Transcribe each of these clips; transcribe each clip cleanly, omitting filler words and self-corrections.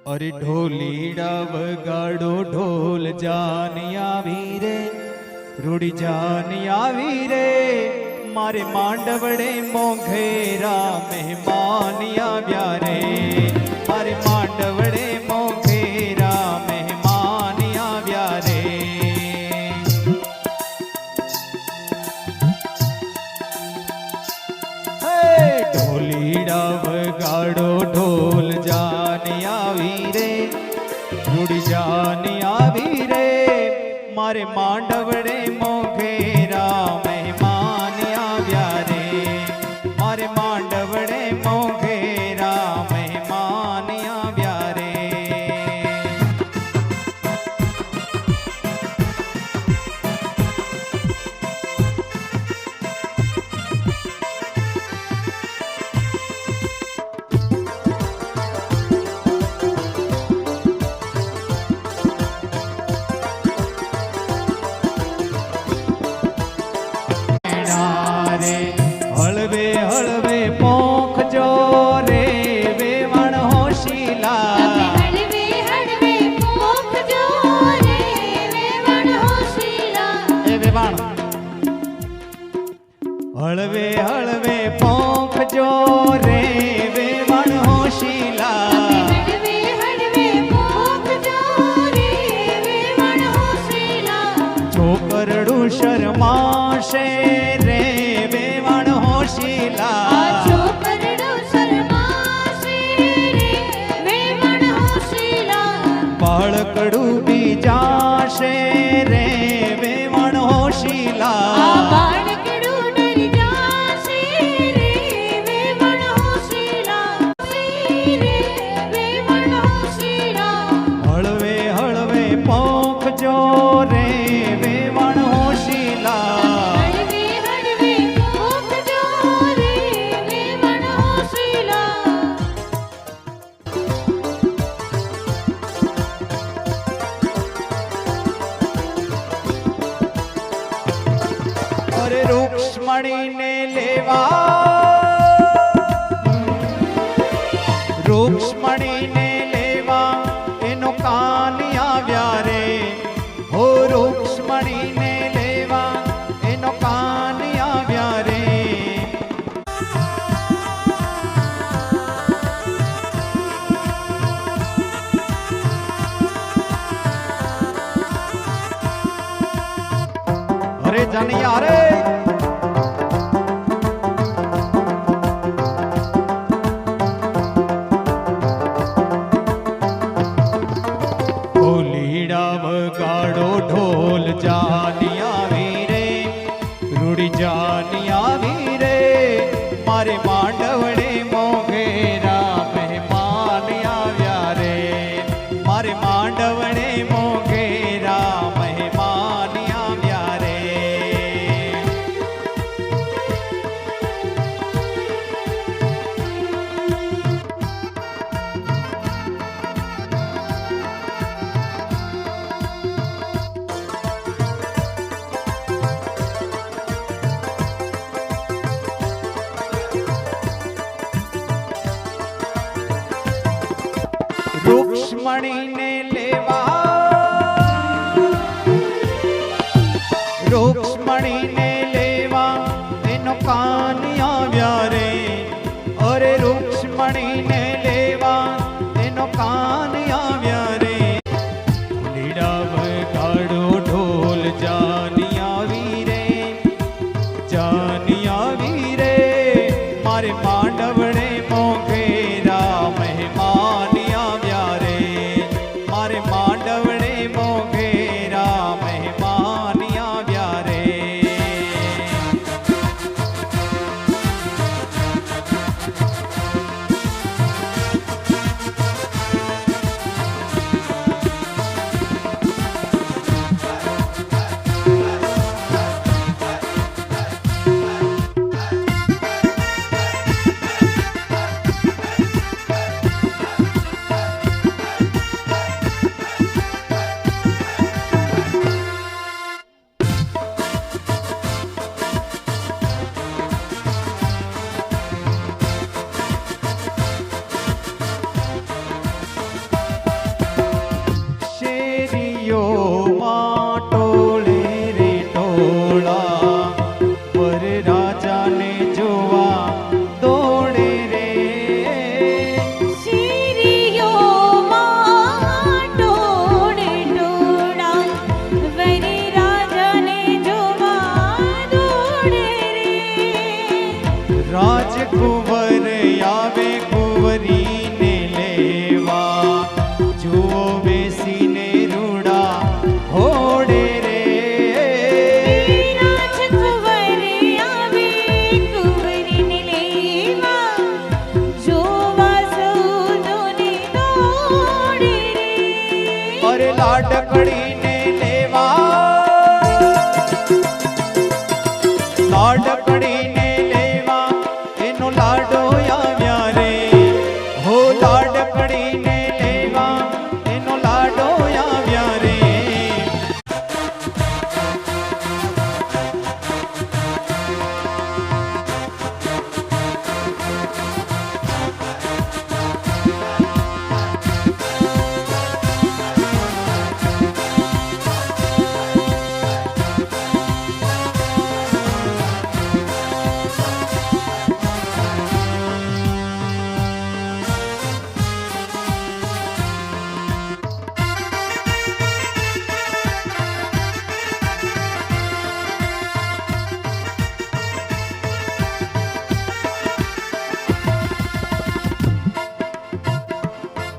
अरे ढोलीड़ा वगाड़ो ढोल जानी आवी रे, रूड़ी जानी आवी रे, मारे मांडवड़े मोघेरा मेहमान आव्या रे, मारे मांडवड़े मोघेरा मेहमान आव्या रे। ढोलीड़ा वगाड़ो ढोल जानी आवी रे, रूड़ी जानी आवी रे, मारे मांडवड़े मोघेरा मेहमान आव्या रे, मारे मांडवड़े मोघेरा मेहमान आव्या रे। हलवे हलवे पोख जो रे वेवण होशीला, हलवे हलवे पोख जो रे वेवण होशीला, ए वेवण हलवे हलवे पोख जो रे वेवण होशीला, हलवे हलवे पोख जो रे वेवण होशीला, छोकरडू शर्माशे रे वेवण होशीला, छोकरडू शर्माशे रे वेवण होशीला, बाळकडू बीजाशे रे वेवण होशीला, बाळकडू डरी जाशे रे वेवण होशीला, रे वेवण होशीला, हळवे हळवे पोख जो रे वेवण होशीला, हलवे हलवे पोख जो रे वेवण होशीला। अरे रुक्ष्मणी ने लेवा, रुक्ष्मणी ने लेवा एनो कान आव्या रे, हो रुक्ष्मणी ने लेवा एनो कान आव्या रे। अरे जनिया रे ढोलीड़ा वगाड़ो ढोल जानी आवी रे, रूड़ी जानी आवी रे, मारे मांडवड़े मोघेरा मेहमान आव्या रे, मारे मांडवड़े मोघेरा मेहमान आव्या रे। रुक्ष्मणी ने लेवा, रुक्ष्मणी ने लेवा एनो कान आव्या रे, अरे रुक्ष्मणी ने लेवा एनो कान आव्या रे। ढोलीड़ा वगाड़ो ढोल जानी आवी रे, जानी आवी रे, मारे मांडवड़े मोघेरा मेहमान आव्या रे, मारे मांडवड़े मोघेरा मेहमान आव्या रे। પકડીને લેવા લાડ પડીને લેવા એનો લાડો આવ્યા રે હો લાડ પડીને લેવા એનો લાડો આવ્યા રે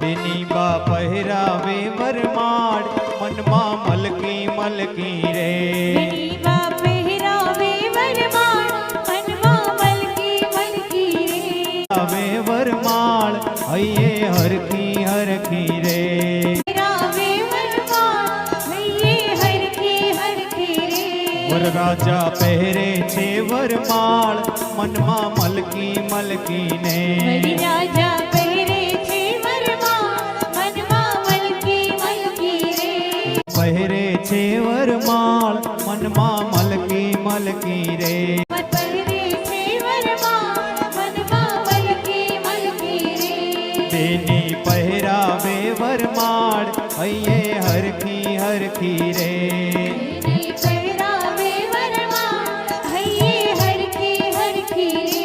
બેની બા પહેરાવે વરમાળ મનમાં મલકી મલકી રે બેનીબા પહેરાવે વરમાળ, મનમાં મલકી મલકી રે. આવે વરમાળ હૈયે હરખી હરખી રે પહેરાવે વરમાળ, હૈયે હરખી હરખી રે. વરરાજા પહેરે છે વરમાળ મનમાં મલકી મલકી ને વરરાજા પહેરે છે વરમાળ, મનમાં મલકી મલકી રે. પહેરે છે વરમાળ મનમાં મલકી મલકી રે પહેરે છે વરમાળ, મનમાં મલકી મલકી રે. બેની પહેરાવે વરમાળ હૈયે હરખી હરખી રે બેની પહેરાવે વરમાળ, હૈયે હરખી હરખી રે.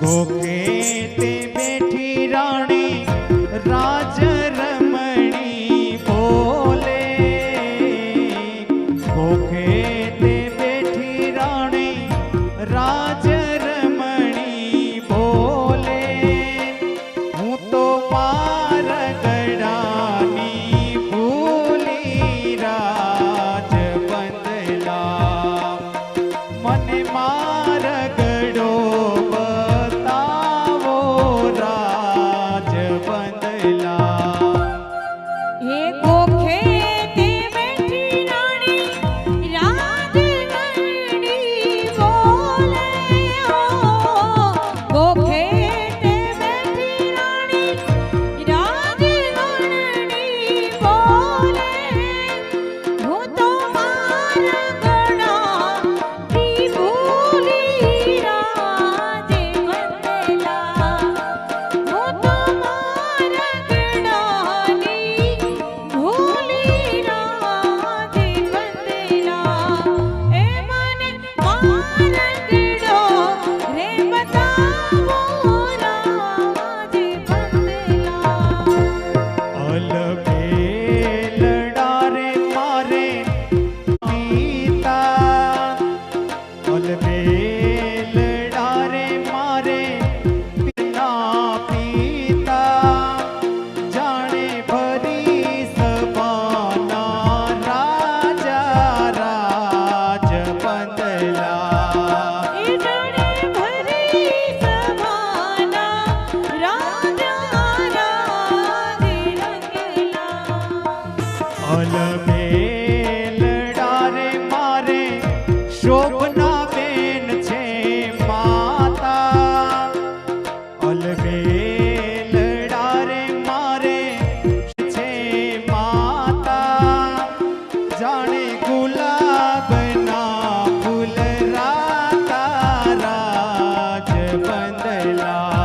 ગોખે તે બેઠી રાણી રાજ રમણી બોલે ગોખે તે બેઠી રાણી રાજ રમણી બોલે હું તો માર ગળાની ભૂલી રાજ બંદલા મને માર ગળો બતાવો રાજ બંદલા હે ગોખે તે બેઠી રાણી રાજગણની બોલે ગોખે તે બેઠી રાણી રાજગણની બોલે હું તો મારા ગળાની ભૂલી રાજ બંદલા હું તો મારા ગળાની ભૂલી રાજ બંદલા એ મને મારા ગળો રે બતાવો રાજ બંદલા અલબેલડા રે મારે પિતા અલબેલડા રે મારે પિતા પિતા જાણે ભરી સભાના રાજા રાજ બંદલા એ જણે ભરી સભાના રાજા રાજ રંગલા અલબેલડા રે મારે શોભના બેન છે માતા અલબેલડા રે મારે છે માતા જાણે ગુલાબના ફૂલ રાતા રાજ બંદલા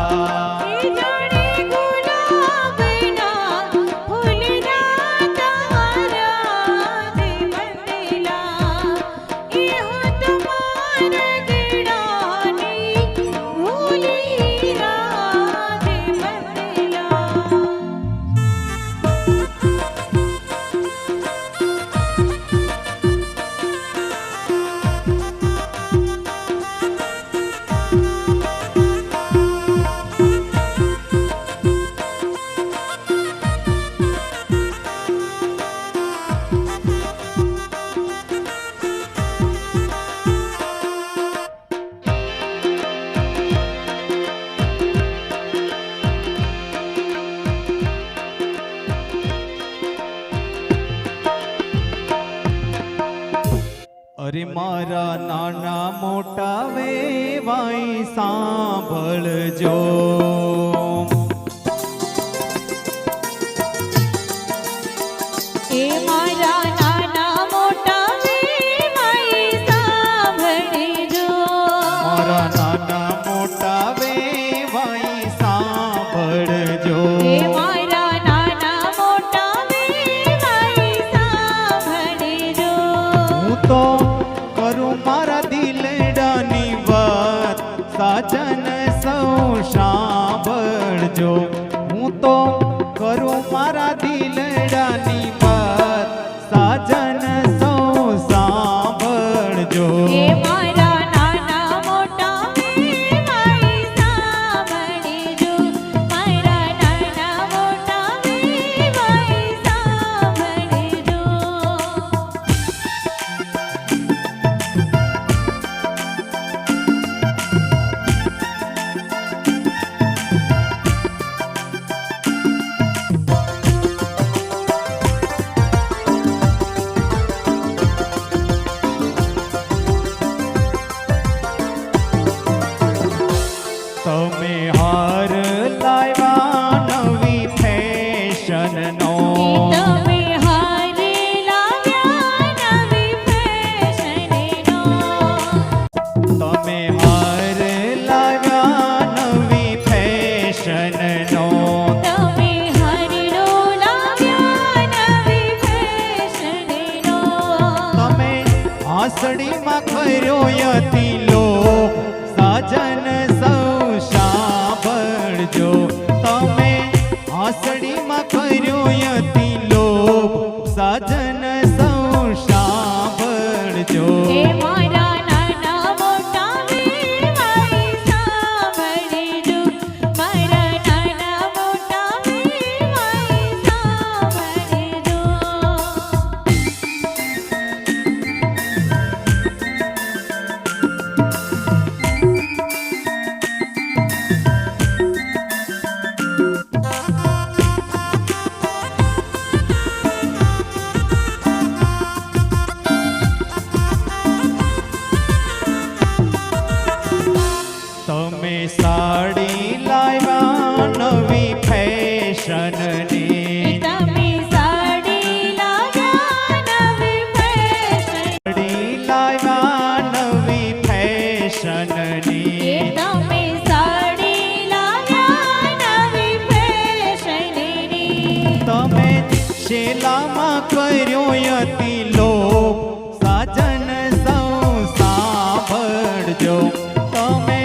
એ જાણે ગુલાબના ફૂલ રાતા રાજ બંદલા એ હું તમારા ગળાની ભૂલી રાજ બંદલા અરે મારા નાના મોટા વેવાઈ સાંભળજો એ મારા નાના મોટા વેવાઈ સાંભળજો મારા નાના મોટા વેવાઈ સાંભળજો એ મારા નાના મોટા વેવાઈ સાંભળજો હું તો કરું મારા દિલડાની વાત સાજન સૌ સાંભળજો હું તો કરું મારા દિલડાની વાત સાજન સૌ સાંભળજો એ મારા નાના મોટા વેવાઈ સાંભળજો મારા નાના મોટા વેવાઈ સાંભળજો તમે હાર લાવ્યા નવી ફેશનનો તમે હારે લાવ્યા નવી ફેશનનો તમે હાર લાવ્યા નવી ફેશનનો તમે હારનો લાવ્યા નવી ફેશનનો તમે આસડીમાં કર્યો યતી લો સાજન સૌ સાંભળજો તમે આસડીમાં કર્યો યતિ લોભ સાજન સૌ સાંભળજો એ મારા નાના મોટા વેવાઈ સાંભળજો મારા નાના મોટા વેવાઈ સાંભળજો તમે સાડી લાવ્યા નવી ફેશનની તમે સાડી લાવ્યા નવી ફેશન સાડી લાવ્યા નવી એ ફેશનની તમે સાડી લાવ્યા નવી ફેશનની તમે શેલામાં કર્યો યતિ લોભ સાજન સૌ સાંભળજો તમે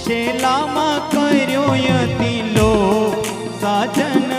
શેલામાં કર્યો યતિ લોભ સાજન